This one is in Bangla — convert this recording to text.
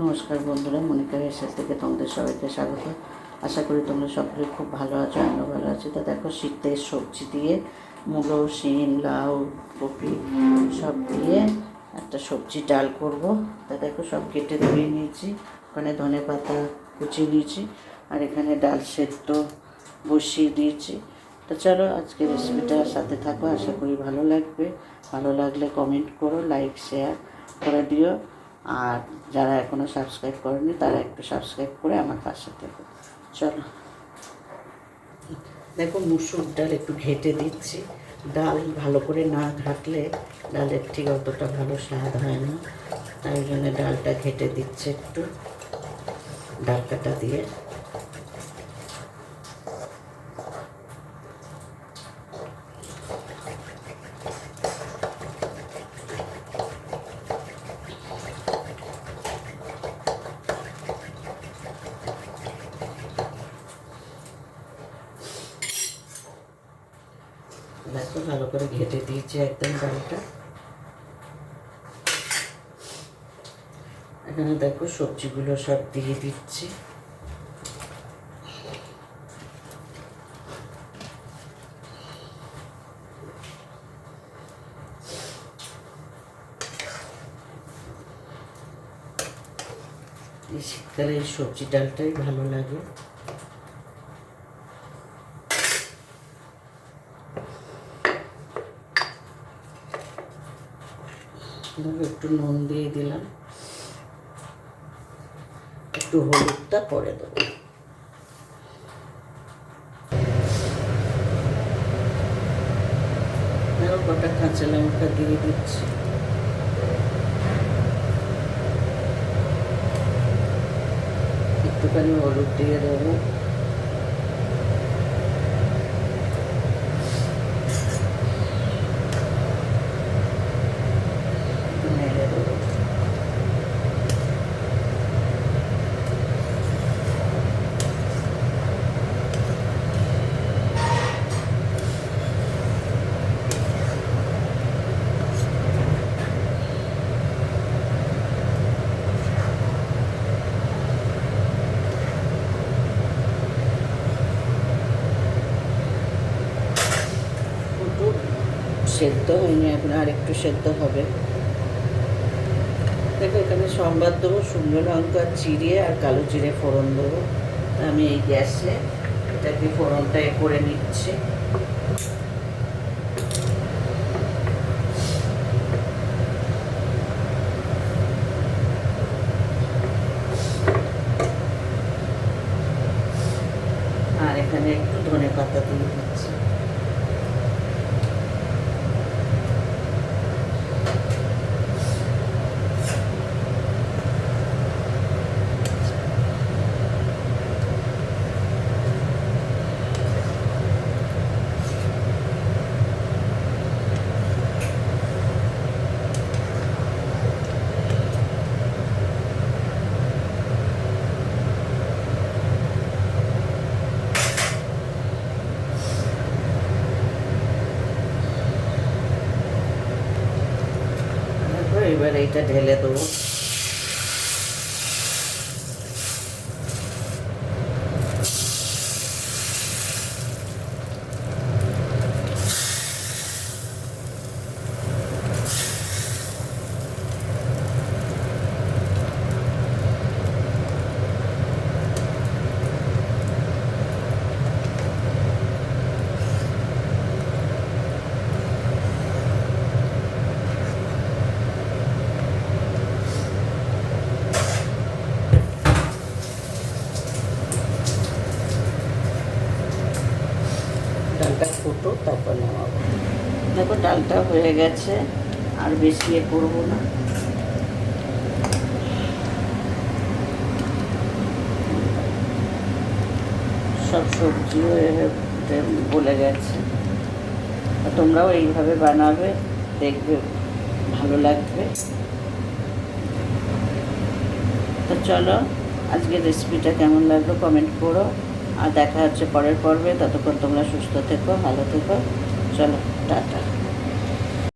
নমস্কার বন্ধুরা, মনিকা হেসেল থেকে তোমাদের সবাইকে স্বাগত। আশা করি তোমরা সকলে খুব ভালো আছো, আমিও ভালো আছি। তো দেখো, শীতের সবজি দিয়ে মূলো, শিম, লাউ, কপি সব দিয়ে একটা সবজি ডাল করব। তা দেখো, সব কেটে ধুয়ে নিয়েছি। ওখানে ধনে পাতা কুচিয়ে নিয়েছি, আর এখানে ডাল সেদ্ধ বসিয়ে দিয়েছি। তো চলো, আজকে রেসিপিটার সাথে থাকো, আশা করি ভালো লাগবে। ভালো লাগলে কমেন্ট করো, লাইক শেয়ার করে দিও। আর যারা এখনও সাবস্ক্রাইব করেনি তারা একটু সাবস্ক্রাইব করে আমার পাশে থেকো। চলো, দেখো মুসুর ডাল একটু ঘেটে দিচ্ছি। ডাল ভালো করে না ঘাটলে ডালের ঠিক অতটা ভালো স্বাদ হয় না, তাই জন্য ডালটা ঘেটে দিচ্ছে একটু ডাল কাটা দিয়ে। দেখো, ভালো করে ঘেটে দিয়েছি একদম ডালটা। এখানে দেখো সবজিগুলো সব দিয়ে দিচ্ছি। এই শীতকালে এই সবজি ডালটাই ভালো লাগে। একটু নুন দিয়ে দিলাম, একটু হলুদটা পরে দেবো। কটা কাঁচা লঙ্কা দিয়ে দিচ্ছি। একটুখানি হলুদ দিয়ে দেবো। নেড়ে দেবো। সেদ্ধ হয়নি, এখন আর একটু সেদ্ধ হবে। দেখো, এখানে সম্বাদ দেবো, শুকনো লঙ্কা চিড়িয়ে আর কালো জিরে ফোড়ন দেবো। আমি এই গ্যাসে এটাকে ফোড়নটা করে নিচ্ছি। আর এখানে একটু ধনে পাতা দিয়ে দিচ্ছি। এবার এইটা ঢেলে দেবো। ডালটা ফুটো, তারপর নামাবো। দেখো, ডালটা হয়ে গেছে, আর বেশি করবো না। সব সবজিও বলে গেছে। তোমরাও এইভাবে বানাবে, দেখবে ভালো লাগবে। তো চলো, আজকের রেসিপিটা কেমন লাগলো কমেন্ট করো, আর দেখা হচ্ছে পরের পর্বে। ততক্ষণ তোমরা সুস্থ থেকো, ভালো থেকো। চলো, টাটা।